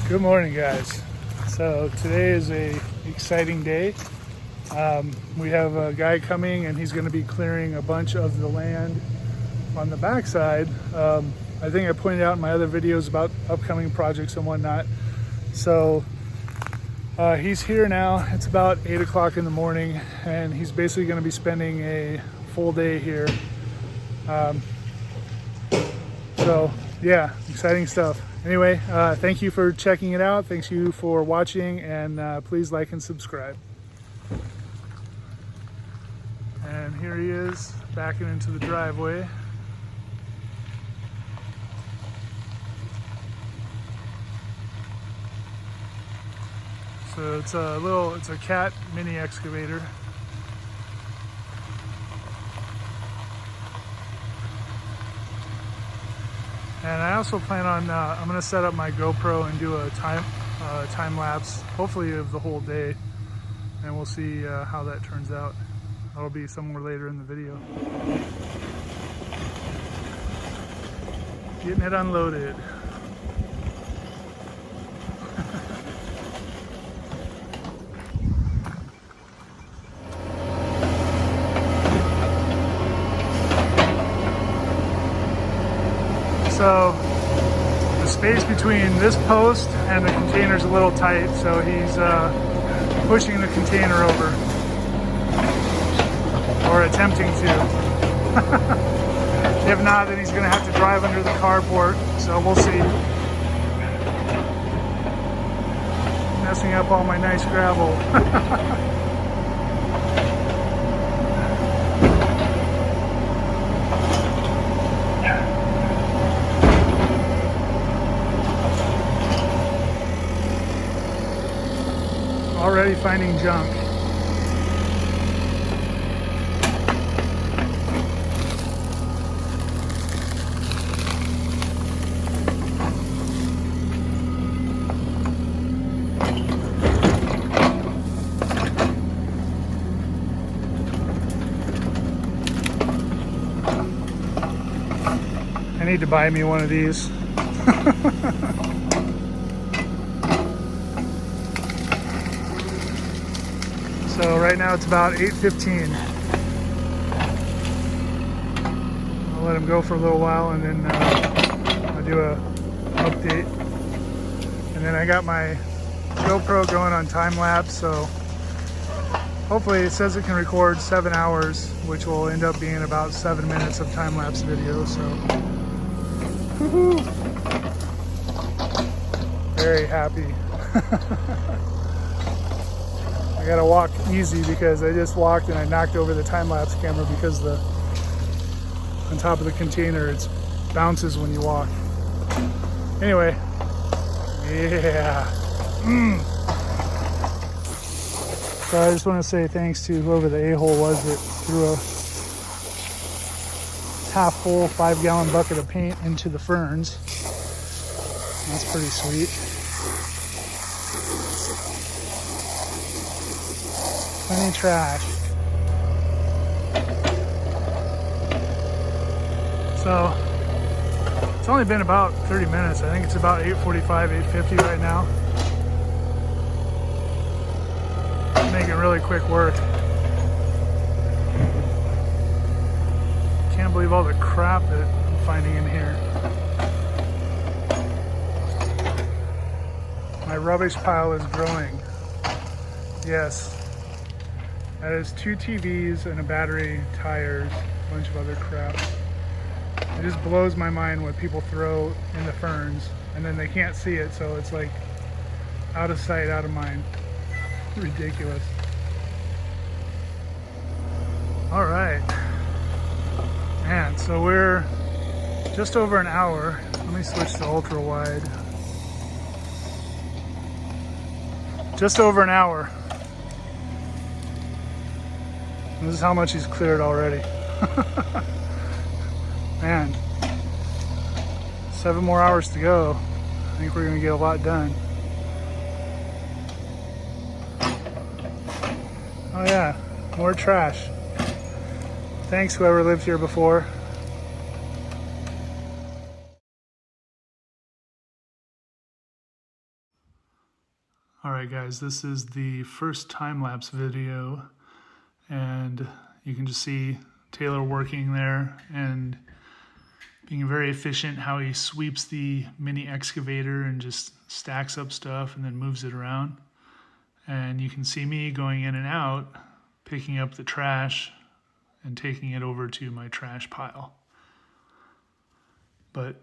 Good morning, guys. So today is a exciting day. We have a guy coming and he's going to be clearing a bunch of the land on the backside. I think I pointed out in my other videos about upcoming projects and whatnot. So he's here now. It's about 8 o'clock in the morning and he's basically going to be spending a full day here. So yeah, exciting stuff. Anyway, thank you for checking it out. Thanks you for watching, and please like and subscribe. And here he is, backing into the driveway. So it's a cat mini excavator. And I also plan on, I'm going to set up my GoPro and do a time lapse, hopefully of the whole day, and we'll see how that turns out. That'll be somewhere later in the video. Getting it unloaded. So the space between this post and the container is a little tight, so he's pushing the container over, or attempting to. If not, then he's going to have to drive under the carport, so we'll see. Messing up all my nice gravel. Already finding junk. I need to buy me one of these. So right now it's about 8:15. I'll let him go for a little while and then I'll do a update. And then I got my GoPro going on time lapse, so hopefully it says it can record 7 hours, which will end up being about 7 minutes of time lapse video. So woohoo! Very happy. I gotta walk easy because I just walked and I knocked over the time-lapse camera because on top of the container it bounces when you walk. Anyway, yeah. So I just want to say thanks to whoever the a-hole was that threw a half-full 5-gallon bucket of paint into the ferns. That's pretty sweet. Plenty of trash. So it's only been about 30 minutes. I think it's about 8:45, 8:50 right now. Making really quick work. Can't believe all the crap that I'm finding in here. My rubbish pile is growing. Yes. That is 2 TVs and a battery, tires, a bunch of other crap. It just blows my mind what people throw in the ferns and then they can't see it, so it's like out of sight, out of mind. Ridiculous. All right. Man, so we're just over an hour. Let me switch to ultra wide. Just over an hour. This is how much he's cleared already. Man, 7 more hours to go. I think we're gonna get a lot done. Oh yeah, more trash. Thanks whoever lived here before. Alright guys, this is the first time-lapse video, and you can just see Taylor working there and being very efficient how he sweeps the mini excavator and just stacks up stuff and then moves it around. And you can see me going in and out, picking up the trash and taking it over to my trash pile. But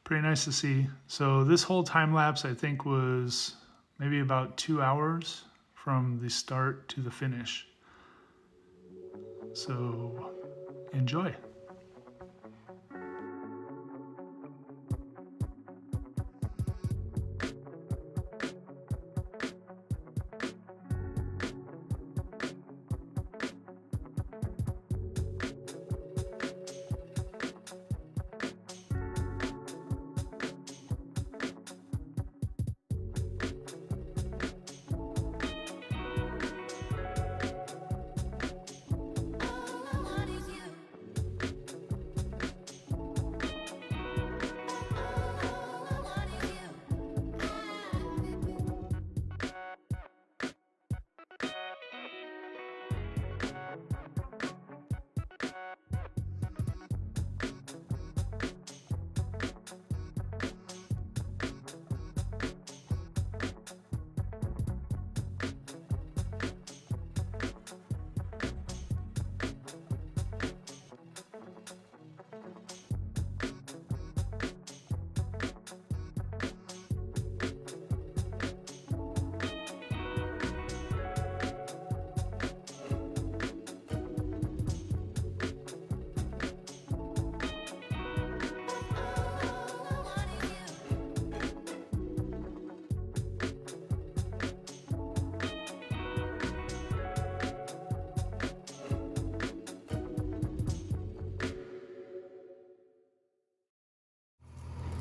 pretty nice to see. So this whole time lapse I think was maybe about 2 hours from the start to the finish. So enjoy.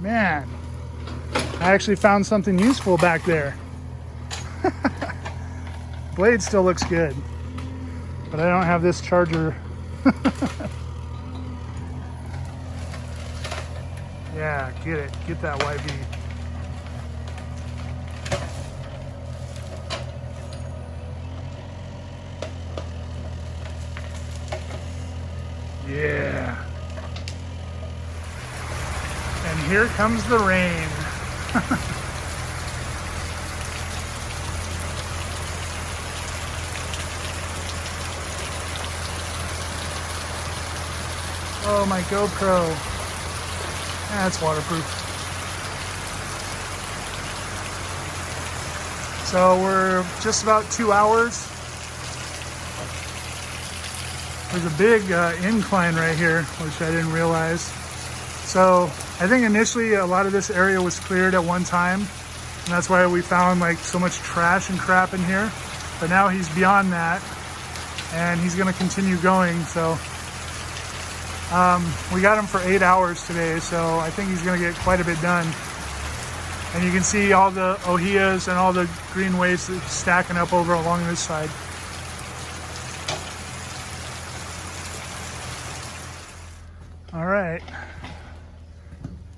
Man, I actually found something useful back there. Blade still looks good, but I don't have this charger. Yeah, get that YV. Yeah. And here comes the rain. Oh, my GoPro. That's waterproof. So we're just about 2 hours. There's a big incline right here, which I didn't realize. So I think initially a lot of this area was cleared at one time, and that's why we found like so much trash and crap in here. But now he's beyond that, and he's gonna continue going. So we got him for 8 hours today, so I think he's gonna get quite a bit done. And you can see all the ohias and all the green waste stacking up over along this side. All right.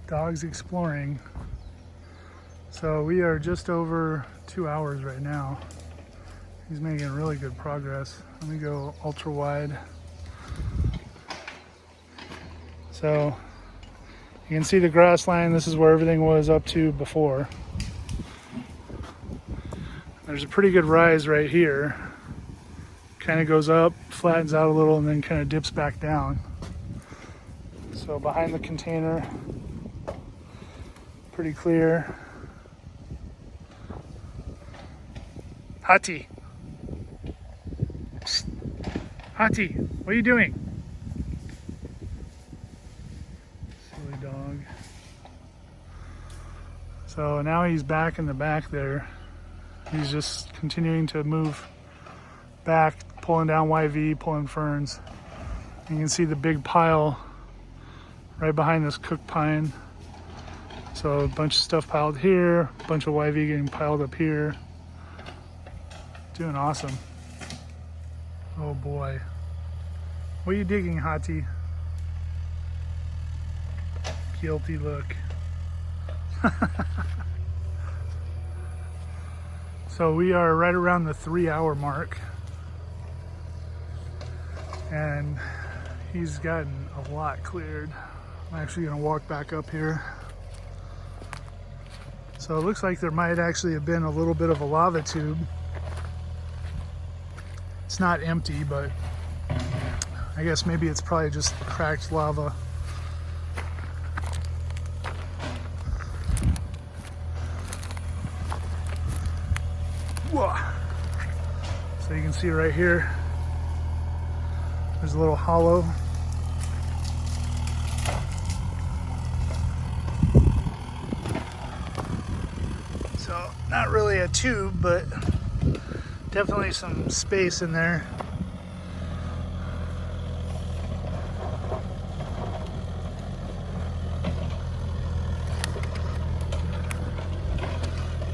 Dogs exploring. So we are just over 2 hours right now. He's making really good progress. Let me go ultra wide. So you can see the grass line. This is where everything was up to before. There's a pretty good rise right here. Kind of goes up, flattens out a little, and then kind of dips back down. So behind the container, pretty clear. Hati. Hati, what are you doing? Silly dog. So now he's back in the back there. He's just continuing to move back, pulling down YV, pulling ferns. And you can see the big pile right behind this cook pine. So a bunch of stuff piled here, a bunch of YV getting piled up here. Doing awesome. Oh boy. What are you digging, Hati? Guilty look. So we are right around the 3-hour mark, and he's gotten a lot cleared. I'm actually gonna walk back up here. So it looks like there might actually have been a little bit of a lava tube. It's not empty, but I guess maybe it's probably just cracked lava. Whoa. So you can see right here, there's a little hollow. So not really a tube, but definitely some space in there.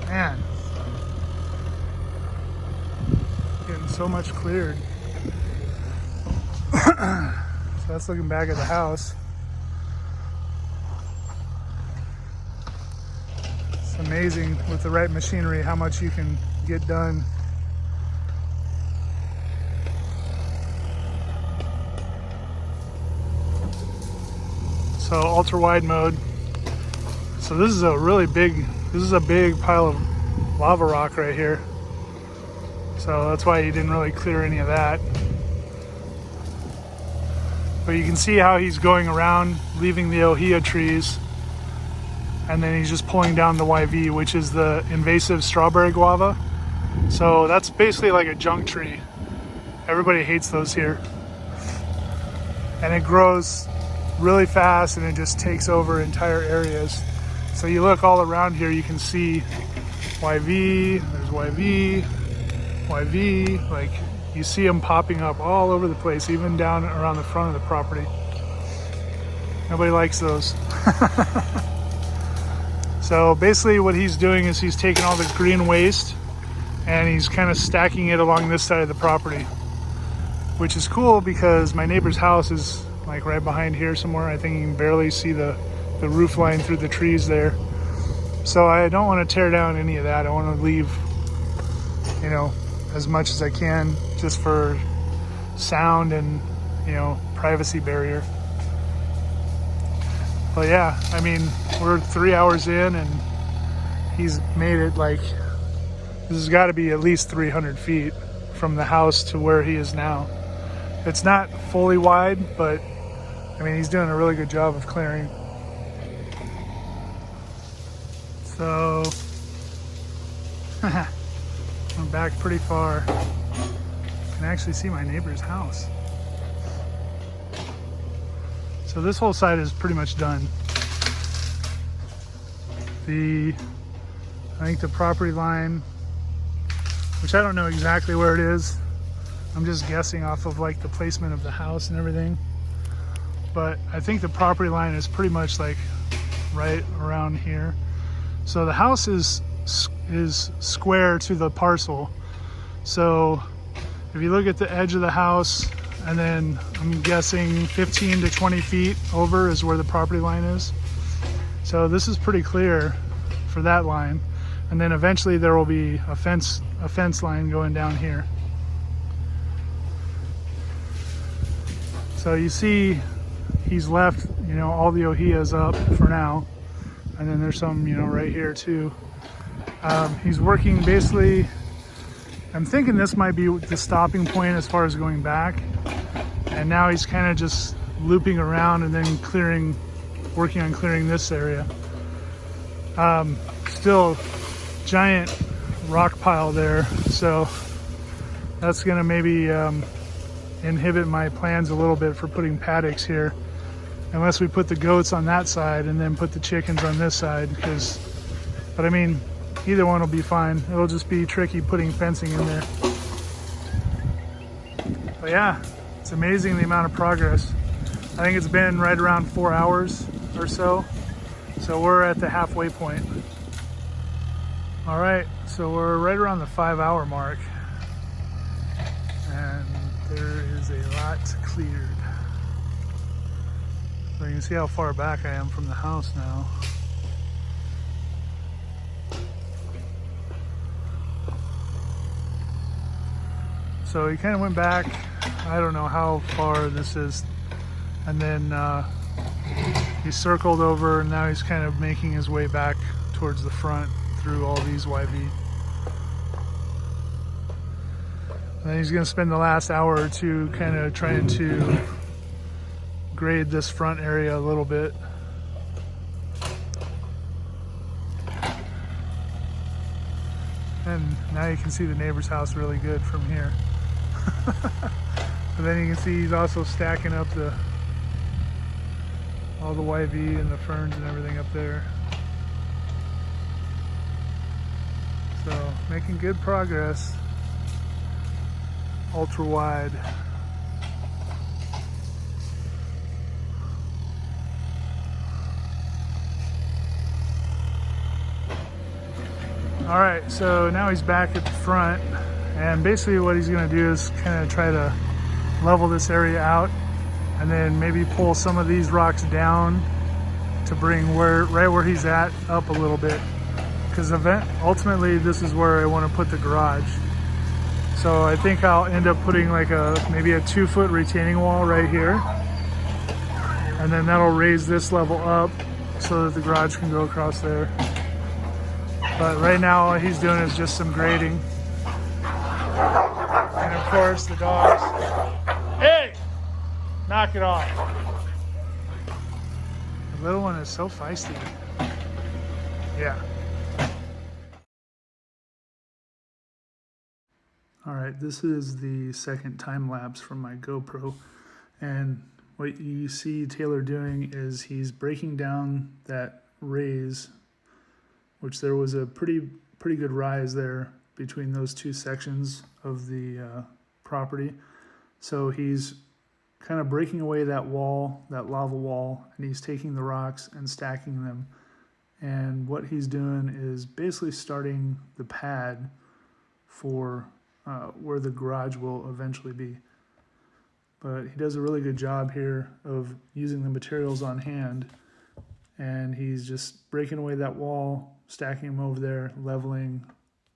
Man, getting so much cleared. So that's looking back at the house. It's amazing with the right machinery how much you can get done. So ultra wide mode. So this is a big pile of lava rock right here. So that's why he didn't really clear any of that. But you can see how he's going around, leaving the ohia trees, and then he's just pulling down the YV, which is the invasive strawberry guava. So that's basically like a junk tree. Everybody hates those here. And it grows really fast and it just takes over entire areas. So you look all around here, you can see YV, there's YV, YV, like you see them popping up all over the place, even down around the front of the property. Nobody likes those. So basically what he's doing is he's taking all the green waste and he's kind of stacking it along this side of the property, which is cool because my neighbor's house is like right behind here somewhere. I think you can barely see the roof line through the trees there. So I don't want to tear down any of that. I want to leave, you know, as much as I can just for sound and, you know, privacy barrier. But yeah, I mean, we're 3 hours in and he's made it like, this has got to be at least 300 feet from the house to where he is now. It's not fully wide, but I mean, he's doing a really good job of clearing. So, I'm back pretty far. I can actually see my neighbor's house. So this whole side is pretty much done. I think the property line, which I don't know exactly where it is. I'm just guessing off of like the placement of the house and everything. But I think the property line is pretty much like right around here. So the house is square to the parcel. So if you look at the edge of the house, and then I'm guessing 15 to 20 feet over is where the property line is. So this is pretty clear for that line. And then eventually there will be a fence line going down here. So you see he's left, you know, all the ohias up for now. And then there's some, you know, right here too. He's working basically, I'm thinking this might be the stopping point as far as going back. And now he's kind of just looping around and then working on clearing this area. Still giant rock pile there. So that's gonna maybe inhibit my plans a little bit for putting paddocks here. Unless we put the goats on that side and then put the chickens on this side, but I mean, either one will be fine. It'll just be tricky putting fencing in there. But yeah, it's amazing the amount of progress. I think it's been right around 4 hours or so. So we're at the halfway point. All right, so we're right around the 5-hour mark. And there is a lot cleared. So you can see how far back I am from the house now. So he kind of went back, I don't know how far this is, and then he circled over, and now he's kind of making his way back towards the front through all these YV. And then he's going to spend the last hour or two kind of trying to grade this front area a little bit. And now you can see the neighbor's house really good from here. But then you can see he's also stacking up all the YV and the ferns and everything up there. So making good progress. Ultra wide. All right, so now he's back at the front, and basically what he's going to do is kind of try to level this area out, and then maybe pull some of these rocks down to bring right where he's at up a little bit, because ultimately this is where I want to put the garage. So I think I'll end up putting like maybe a 2-foot retaining wall right here, and then that'll raise this level up so that the garage can go across there. But right now all he's doing is just some grading. And of course the dogs. Hey! Knock it off. The little one is so feisty. Yeah. All right, this is the second time lapse from my GoPro. And what you see Taylor doing is he's breaking down that raise, which there was a pretty good rise there between those two sections of the property. So he's kind of breaking away that wall, that lava wall, and he's taking the rocks and stacking them. And what he's doing is basically starting the pad for where the garage will eventually be. But he does a really good job here of using the materials on hand, and he's just breaking away that wall, stacking them over there, leveling,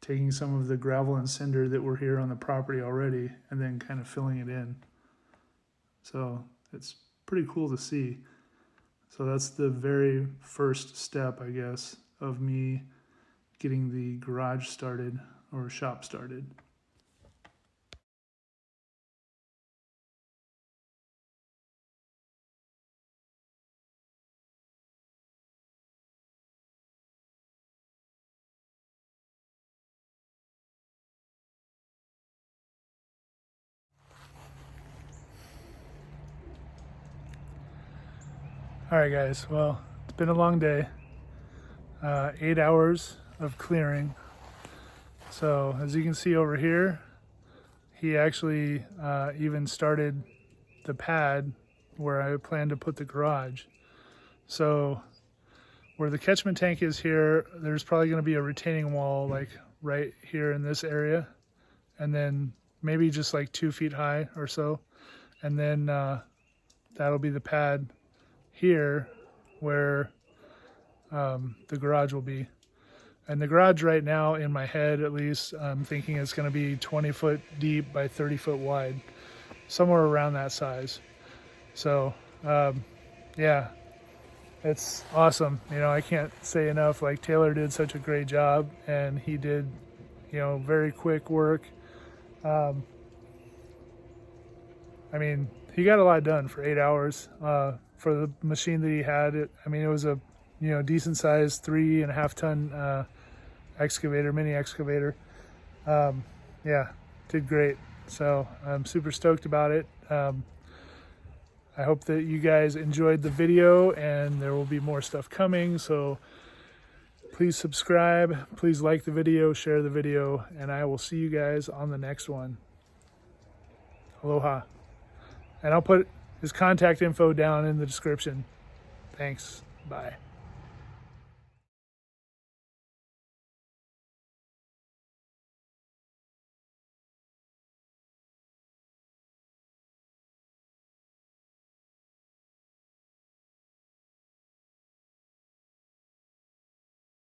taking some of the gravel and cinder that were here on the property already, and then kind of filling it in. So it's pretty cool to see. So that's the very first step, I guess, of me getting the garage started, or shop started. All right, guys, well, it's been a long day. 8 hours of clearing. So as you can see over here, he actually even started the pad where I plan to put the garage. So where the catchment tank is here, there's probably going to be a retaining wall like right here in this area, and then maybe just like 2 feet high or so, and then that'll be the pad here where the garage will be. And the garage right now, in my head at least, I'm thinking it's going to be 20 foot deep by 30 foot wide, somewhere around that size. So yeah, it's awesome. You know, I can't say enough. Like, Taylor did such a great job, and he did, you know, very quick work. I mean, he got a lot done for 8 hours. For the machine that he had, I mean, it was a, you know, decent sized 3.5 ton excavator, mini excavator. Yeah, did great. So I'm super stoked about it. I hope that you guys enjoyed the video, and there will be more stuff coming. So please subscribe, please like the video, share the video, and I will see you guys on the next one. Aloha. And I'll put his contact info down in the description. Thanks. Bye.